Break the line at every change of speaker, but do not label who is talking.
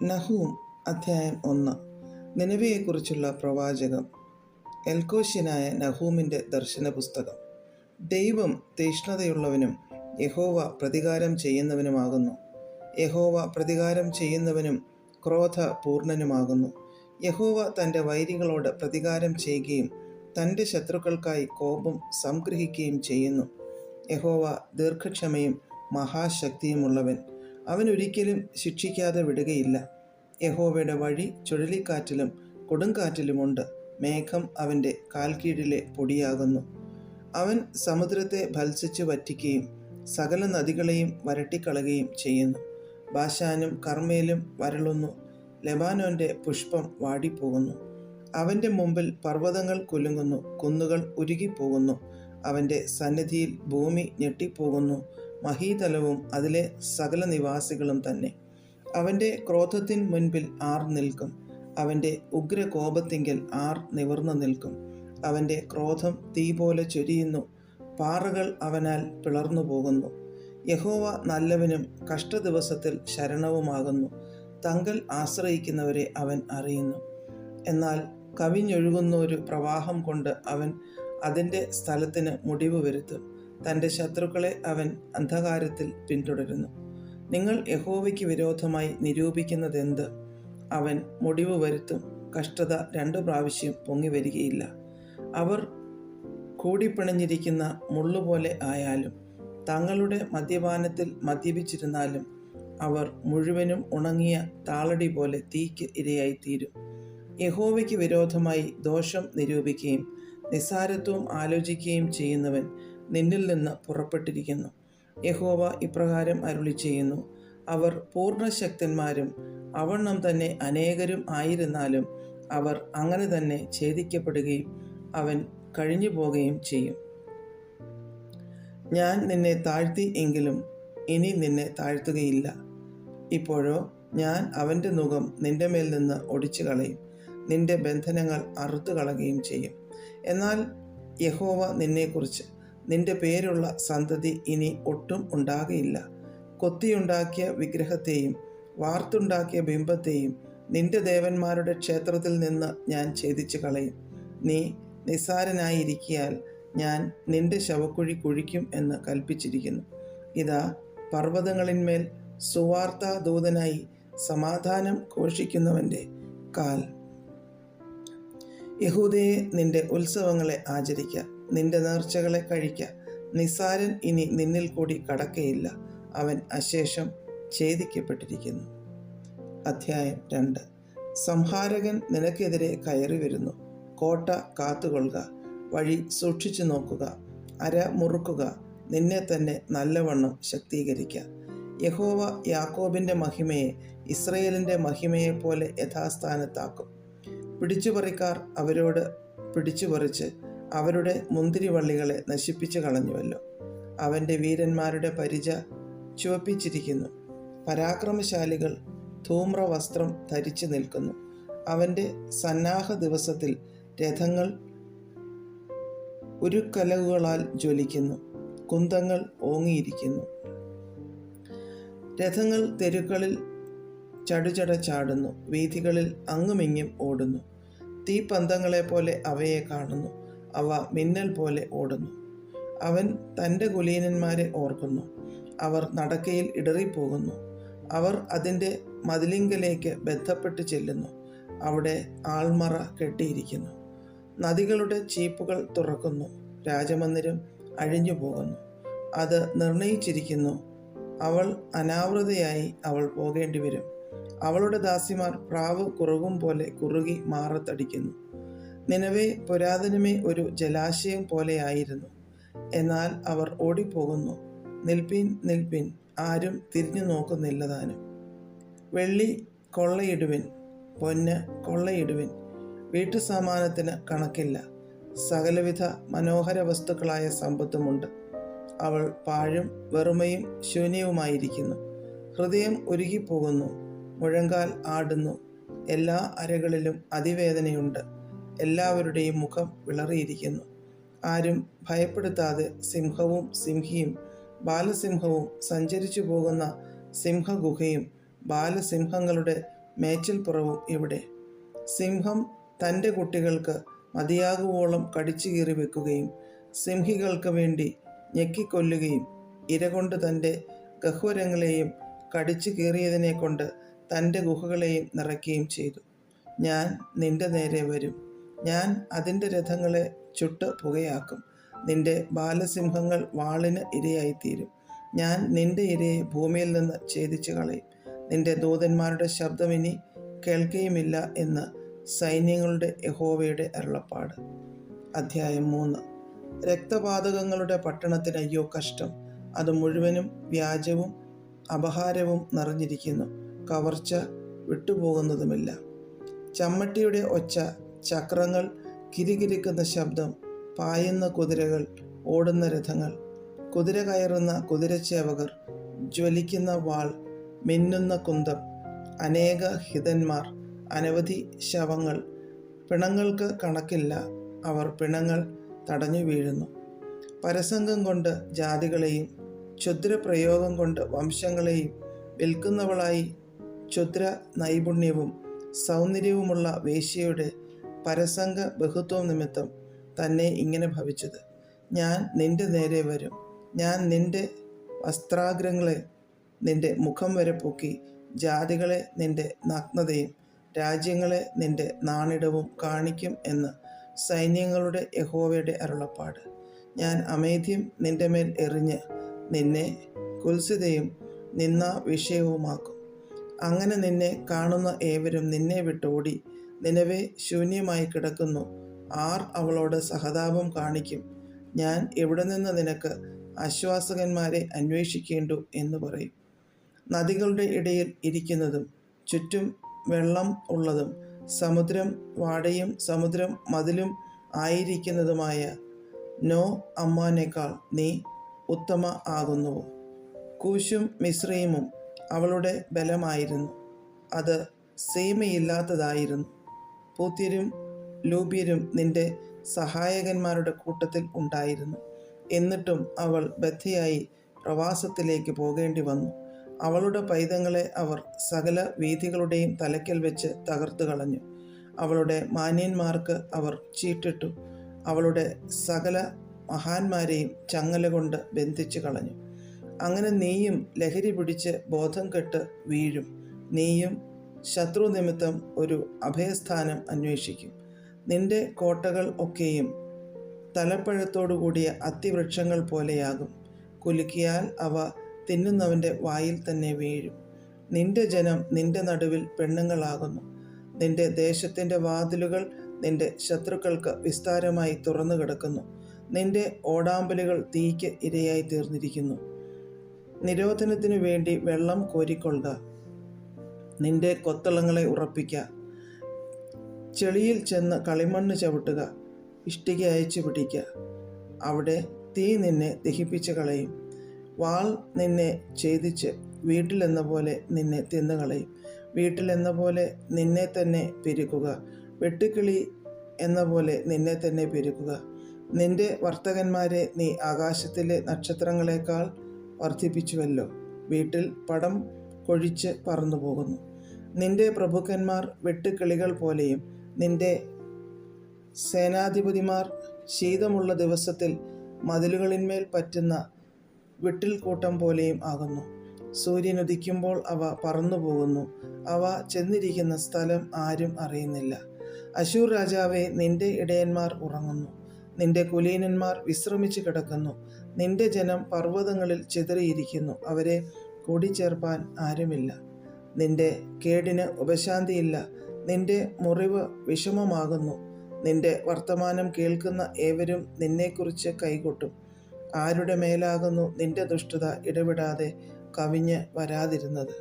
നഹൂം അധ്യായം 1. നിനവയെക്കുറിച്ചുള്ള പ്രവാചകം. എൽക്കോശ്യനായ നഹൂമിൻ്റെ ദർശന പുസ്തകം. ദൈവം തീക്ഷ്ണതയുള്ളവനും യഹോവ പ്രതികാരം ചെയ്യുന്നവനുമാകുന്നു. യഹോവ പ്രതികാരം ചെയ്യുന്നവനും ക്രോധപൂർണനുമാകുന്നു. യഹോവ തൻ്റെ വൈരികളോട് പ്രതികാരം ചെയ്യുകയും തൻ്റെ ശത്രുക്കൾക്കായി കോപം സംഗ്രഹിക്കുകയും ചെയ്യുന്നു. യഹോവ ദീർഘക്ഷമയും മഹാശക്തിയുമുള്ളവൻ. അവൻ ഒരിക്കലും ശിക്ഷിക്കാതെ വിടുകയില്ല. യഹോവയുടെ വഴി ചുഴലിക്കാറ്റിലും കൊടുങ്കാറ്റിലുമുണ്ട്. മേഘം അവൻ്റെ കാൽക്കീഴിലെ പൊടിയാകുന്നു. അവൻ സമുദ്രത്തെ ഭത്സിച്ചു വറ്റിക്കുകയും സകല നദികളെയും വരട്ടിക്കളയുകയും ചെയ്യുന്നു. ബാശാനും കർമ്മേലും വരളുന്നു. ലെബാനോൻ്റെ പുഷ്പം വാടിപ്പോകുന്നു. അവൻ്റെ മുമ്പിൽ പർവ്വതങ്ങൾ കുലുങ്ങുന്നു, കുന്നുകൾ ഉരുകിപ്പോകുന്നു. അവൻ്റെ സന്നിധിയിൽ ഭൂമി ഞെട്ടിപ്പോകുന്നു, മഹീതലവും അതിലെ സകല നിവാസികളും തന്നെ. അവൻ്റെ ക്രോധത്തിൻ മുൻപിൽ ആർ നിൽക്കും? അവൻ്റെ ഉഗ്രകോപത്തിങ്കൽ ആർ നിവർന്നു നിൽക്കും? അവൻ്റെ ക്രോധം തീ പോലെ ചൊരിയുന്നു, പാറകൾ അവനാൽ പിളർന്നു പോകുന്നു. യഹോവ നല്ലവനും കഷ്ടദിവസത്തിൽ ശരണവുമാകുന്നു. തങ്കൽ ആശ്രയിക്കുന്നവരെ അവൻ അറിയുന്നു. എന്നാൽ കവിഞ്ഞൊഴുകുന്ന ഒരു പ്രവാഹം കൊണ്ട് അവൻ അതിൻ്റെ സ്ഥലത്തിന് മുടിവ് വരുത്തും. തൻ്റെ ശത്രുക്കളെ അവൻ അന്ധകാരത്തിൽ പിന്തുടരുന്നു. നിങ്ങൾ യഹോവയ്ക്ക് വിരോധമായി നിരൂപിക്കുന്നതെന്ത്? അവൻ മുടിവ് വരുത്തും. കഷ്ടത 2 പ്രാവശ്യം പൊങ്ങി വരികയില്ല. അവർ കൂടിപ്പിണഞ്ഞിരിക്കുന്ന മുള്ളുപോലെ ആയാലും തങ്ങളുടെ മദ്യപാനത്തിൽ മദ്യപിച്ചിരുന്നാലും അവർ മുഴുവനും ഉണങ്ങിയ താളടി പോലെ തീക്ക് ഇരയായിത്തീരും. യഹോവയ്ക്ക് വിരോധമായി ദോഷം നിരൂപിക്കുകയും നിസ്സാരത്വം ആലോചിക്കുകയും ചെയ്യുന്നവൻ നിന്നിൽ നിന്ന് പുറപ്പെട്ടിരിക്കുന്നു. യഹോവ ഇപ്രകാരം അരുളി ചെയ്യുന്നു: അവർ പൂർണ്ണശക്തന്മാരും അവണ്ണം തന്നെ അനേകരും ആയിരുന്നാലും അവർ അങ്ങനെ തന്നെ ഛേദിക്കപ്പെടുകയും അവൻ കഴിഞ്ഞു പോകുകയും ചെയ്യും. ഞാൻ നിന്നെ താഴ്ത്തി എങ്കിലും ഇനി നിന്നെ താഴ്ത്തുകയില്ല. ഇപ്പോഴോ ഞാൻ അവൻ്റെ നുകം നിന്റെ മേൽ നിന്ന് ഒടിച്ചു കളയും, നിന്റെ ബന്ധനങ്ങൾ അറുത്തു കളയുകയും ചെയ്യും. എന്നാൽ യഹോവ നിന്നെക്കുറിച്ച്, നിന്റെ പേരുള്ള സന്തതി ഇനി ഒട്ടും ഉണ്ടാകയില്ല. കൊത്തിയുണ്ടാക്കിയ വിഗ്രഹത്തെയും വാർത്തുണ്ടാക്കിയ ബിംബത്തെയും നിന്റെ ദേവന്മാരുടെ ക്ഷേത്രത്തിൽ നിന്ന് ഞാൻ ഛേദിച്ചു കളയും. നീ നിസ്സാരനായിരിക്കിയാൽ ഞാൻ നിന്റെ ശവക്കുഴി കുഴിക്കും എന്ന് കൽപ്പിച്ചിരിക്കുന്നു. ഇതാ, പർവ്വതങ്ങളിന്മേൽ സുവാർത്താദൂതനായി സമാധാനം ഘോഷിക്കുന്നവൻ്റെ കാൽ. യഹൂദയെ, നിന്റെ ഉത്സവങ്ങളെ ആചരിക്ക, നിന്റെ നേർച്ചകളെ കഴിക്ക. നിസ്സാരൻ ഇനി നിന്നിൽ കൂടി കടക്കയില്ല, അവൻ അശേഷം ഛേദിക്കപ്പെട്ടിരിക്കുന്നു. അധ്യായം 2. സംഹാരകൻ നിനക്കെതിരെ കയറി വരുന്നു. കോട്ട കാത്തുകൊള്ളുക, വഴി സൂക്ഷിച്ചു നോക്കുക, അര മുറുക്കുക, നിന്നെ തന്നെ നല്ലവണ്ണം ശക്തീകരിക്കുക. യഹോവ യാക്കോബിൻ്റെ മഹിമയെ ഇസ്രയേലിൻ്റെ മഹിമയെപ്പോലെ യഥാസ്ഥാനത്താക്കും. പിടിച്ചുപറിക്കാർ അവരോട് പിടിച്ചുപറിച്ച് അവരുടെ മുന്തിരിവള്ളികളെ നശിപ്പിച്ചു കളഞ്ഞുവല്ലോ. അവൻ്റെ വീരന്മാരുടെ പരിച ചുവപ്പിച്ചിരിക്കുന്നു. പരാക്രമശാലികൾ ധൂമ്രവസ്ത്രം ധരിച്ചു നിൽക്കുന്നു. അവൻ്റെ സന്നാഹ ദിവസത്തിൽ രഥങ്ങൾ ഉരുക്കലകുകളാൽ ജ്വലിക്കുന്നു, കുന്തങ്ങൾ ഓങ്ങിയിരിക്കുന്നു. രഥങ്ങൾ തെരുക്കളിൽ ചടുചട ചാടുന്നു, വീഥികളിൽ അങ്ങുമിങ്ങും ഓടുന്നു. തീപ്പന്തങ്ങളെപ്പോലെ അവയെ കാണുന്നു, അവ മിന്നൽ പോലെ ഓടുന്നു. അവൻ തൻ്റെ കുലീനന്മാരെ ഓർക്കുന്നു, അവർ നടക്കയിൽ ഇടറിപ്പോകുന്നു. അവർ അതിൻ്റെ മതിലിങ്കലേക്ക് ബന്ധപ്പെട്ട് ചെല്ലുന്നു, അവിടെ ആൾമറ കെട്ടിയിരിക്കുന്നു. നദികളുടെ ചീപ്പുകൾ തുറക്കുന്നു, രാജമന്ദിരം അഴിഞ്ഞു പോകുന്നു. അത് നിർണയിച്ചിരിക്കുന്നു, അവൾ അനാവൃതയായി അവൾ പോകേണ്ടി വരും. അവളുടെ ദാസിമാർ പ്രാവ് കുറുകും പോലെ കുറുകി മാറത്തടിക്കുന്നു. നിനവേ, പുരാതനമേ, ഒരു ജലാശയം പോലെയായിരുന്നു, എന്നാൽ അവർ ഓടിപ്പോകുന്നു. നിൽപ്പിൻ, നിൽപ്പിൻ, ആരും തിരിഞ്ഞു നോക്കുന്നില്ലതാനും. വെള്ളി കൊള്ളയിടുവിൻ, പൊന്ന് കൊള്ളയിടുവിൻ, വീട്ടുസാമാനത്തിന് കണക്കില്ല. സകലവിധ മനോഹര വസ്തുക്കളായ സമ്പത്തുമുണ്ട്. അവൾ പാഴും വെറുമയും ശൂന്യവുമായിരിക്കുന്നു. ഹൃദയം ഉരുകിപ്പോകുന്നു, മുഴങ്കാൽ ആടുന്നു. എല്ലാ അരകളിലും അതിവേദനയുണ്ട്. എല്ലാവരുടെയും മുഖം വിളറിയിരിക്കുന്നു. ആരും ഭയപ്പെടുത്താതെ സിംഹവും സിംഹിയും ബാലസിംഹവും സഞ്ചരിച്ചു പോകുന്ന സിംഹഗുഹയും ബാലസിംഹങ്ങളുടെ മേച്ചിൽപ്പുറവും എവിടെ? സിംഹം തൻ്റെ കുട്ടികൾക്ക് മതിയാകുവോളം കടിച്ചു കീറി വെക്കുകയും സിംഹികൾക്ക് വേണ്ടി ഞെക്കിക്കൊല്ലുകയും ഇരകൊണ്ട് തൻ്റെ ഗഹ്വരങ്ങളെയും കടിച്ചു കീറിയതിനെ കൊണ്ട് തൻ്റെ ഗുഹകളെയും നിറയ്ക്കുകയും ചെയ്തു. ഞാൻ നിന്റെ നേരെ വരും. ഞാൻ അതിൻ്റെ രഥങ്ങളെ ചുട്ട് പുകയാക്കും. നിന്റെ ബാലസിംഹങ്ങൾ വാളിന് ഇരയായിത്തീരും. ഞാൻ നിന്റെ ഇരയെ ഭൂമിയിൽ നിന്ന് ഛേദിച്ചു കളയും. നിന്റെ ദൂതന്മാരുടെ ശബ്ദം ഇനി കേൾക്കുകയുമില്ല എന്ന് സൈന്യങ്ങളുടെ യഹോവയുടെ അരുളപ്പാട്. അധ്യായം 3. രക്തപാതകങ്ങളുടെ പട്ടണത്തിന് അയ്യോ കഷ്ടം! അത് മുഴുവനും വ്യാജവും അപഹാരവും നിറഞ്ഞിരിക്കുന്നു. കവർച്ച വിട്ടുപോകുന്നതുമില്ല. ചമ്മട്ടിയുടെ ഒച്ച, ചക്രങ്ങൾ കിരികിരിക്കുന്ന ശബ്ദം, പായുന്ന കുതിരകൾ, ഓടുന്ന രഥങ്ങൾ, കുതിര കയറുന്ന കുതിരച്ചേവകർ, ജ്വലിക്കുന്ന വാൾ, മിന്നുന്ന കുന്തം, അനേക ഹിതന്മാർ, അനവധി ശവങ്ങൾ. പിണങ്ങൾക്ക് കണക്കില്ല. അവർ പിണങ്ങൾ തടഞ്ഞു വീഴുന്നു. പരസംഗം കൊണ്ട് ജാതികളെയും ക്ഷുദ്രപ്രയോഗം കൊണ്ട് വംശങ്ങളെയും വിൽക്കുന്നവളായി ക്ഷുദ്ര നൈപുണ്യവും സൗന്ദര്യവുമുള്ള വേശ്യയുടെ പരസംഗ ബഹുത്വം നിമിത്തം തന്നെ ഇങ്ങനെ ഭവിച്ചത്. ഞാൻ നിന്റെ നേരെ വരും. ഞാൻ നിന്റെ വസ്ത്രാഗ്രങ്ങളെ നിന്റെ മുഖം വരെ പൊക്കി ജാതികളെ നിന്റെ നഗ്നതയും രാജ്യങ്ങളെ നിന്റെ നാണിടവും കാണിക്കും എന്ന് സൈന്യങ്ങളുടെ യഹോവയുടെ അരുളപ്പാട്. ഞാൻ അമേധ്യം നിന്റെ മേൽ എറിഞ്ഞ് നിന്നെ കുൽസിതയും നിന്ന വിഷയവുമാക്കും. അങ്ങനെ നിന്നെ കാണുന്ന ഏവരും നിന്നെ വിട്ടോടി, നിനവേ ശൂന്യമായി കിടക്കുന്നു, ആർ അവളോട് സഹതാപം കാണിക്കും? ഞാൻ എവിടെ നിന്ന് നിനക്ക് ആശ്വാസകന്മാരെ അന്വേഷിക്കേണ്ടു എന്ന് പറയും. നദികളുടെ ഇടയിൽ ഇരിക്കുന്നതും ചുറ്റും വെള്ളം ഉള്ളതും സമുദ്രം വാടയും സമുദ്രം മതിലും ആയിരിക്കുന്നതുമായ നോ അമ്മാനേക്കാൾ നീ ഉത്തമ ആകുന്നുവോ? കൂശും മിസ്രയീമും അവളുടെ ബലമായിരുന്നു. അത് സീമയില്ലാത്തതായിരുന്നു. പൂത്യരും ലൂബ്യരും നിന്റെ സഹായകന്മാരുടെ കൂട്ടത്തിൽ ഉണ്ടായിരുന്നു. എന്നിട്ടും അവൾ ബദ്ധയായി പ്രവാസത്തിലേക്ക് പോകേണ്ടി വന്നു. അവളുടെ പൈതങ്ങളെ അവർ സകല വീഥികളുടെയും തലയ്ക്കൽ വെച്ച് തകർത്തു കളഞ്ഞു. അവളുടെ മാന്യന്മാർക്ക് അവർ ചീട്ടിട്ടു. അവളുടെ സകല മഹാന്മാരെയും ചങ്ങല കൊണ്ട് ബന്ധിച്ചു കളഞ്ഞു. അങ്ങനെ നീയും ലഹരി പിടിച്ച് ബോധം കെട്ട് വീഴും. നീയും ശത്രു നിമിത്തം ഒരു അഭയസ്ഥാനം അന്വേഷിക്കും. നിന്റെ കോട്ടകൾ ഒക്കെയും തലപ്പഴത്തോടു കൂടിയ അത്തിവൃക്ഷങ്ങൾ പോലെയാകും. കുലുക്കിയാൽ അവ തിന്നുന്നവൻ്റെ വായിൽ തന്നെ വീഴും. നിന്റെ ജനം നിന്റെ നടുവിൽ പെണ്ണുങ്ങളാകുന്നു. നിന്റെ ദേശത്തിൻ്റെ വാതിലുകൾ നിന്റെ ശത്രുക്കൾക്ക് വിസ്താരമായി തുറന്നു കിടക്കുന്നു. നിന്റെ ഓടാമ്പലുകൾ തീയ്ക്ക് ഇരയായി തീർന്നിരിക്കുന്നു. നിരോധനത്തിനു വേണ്ടി വെള്ളം കോരിക്കൊള്ളുക. നിന്റെ കൊത്തളങ്ങളെ ഉറപ്പിക്കുക. ചെളിയിൽ ചെന്ന് കളിമണ്ണ് ചവിട്ടുക. ഇഷ്ടിക അയച്ചു പിടിക്കുക. അവിടെ തീ നിന്നെ ദഹിപ്പിച്ച് കളയും. വാൾ നിന്നെ ഛേദിച്ച് വീട്ടിലെന്ന പോലെ നിന്നെ തിന്നുകളയും. വീട്ടിലെന്ന പോലെ നിന്നെ തന്നെ പെരുക്കുക. വെട്ടുക്കിളി എന്ന പോലെ നിന്നെ തന്നെ പെരുക്കുക. നിന്റെ വർത്തകന്മാരെ നീ ആകാശത്തിലെ നക്ഷത്രങ്ങളെക്കാൾ വർദ്ധിപ്പിച്ചുവല്ലോ. വീട്ടിൽ പടം കൊഴിച്ച് പറന്നു പോകുന്നു. നിന്റെ പ്രഭുക്കന്മാർ വെട്ടുക്കിളികൾ പോലെയും നിന്റെ സേനാധിപതിമാർ ശീതമുള്ള ദിവസത്തിൽ മതിലുകളിന്മേൽ പറ്റുന്ന വിട്ടിൽക്കൂട്ടം പോലെയും ആകുന്നു. സൂര്യൻ ഉദിക്കുമ്പോൾ അവ പറന്നു പോകുന്നു. അവ ചെന്നിരിക്കുന്ന സ്ഥലം ആരും അറിയുന്നില്ല. അശൂർ രാജാവേ, നിന്റെ ഇടയന്മാർ ഉറങ്ങുന്നു. നിന്റെ കുലീനന്മാർ വിശ്രമിച്ച് കിടക്കുന്നു. നിന്റെ ജനം പർവ്വതങ്ങളിൽ ചിതറിയിരിക്കുന്നു. അവരെ കൂടിച്ചേർപ്പാൻ ആരുമില്ല. നിന്റെ കേടിന് ഉപശാന്തിയില്ല. നിന്റെ മുറിവ് വിഷമമാകുന്നു. നിന്റെ വർത്തമാനം കേൾക്കുന്ന ഏവരും നിന്നെക്കുറിച്ച് കൈകൊട്ടും. ആരുടെ മേലാകുന്നു നിന്റെ ദുഷ്ടത ഇടവിടാതെ കവിഞ്ഞ് വരാതിരുന്നത്?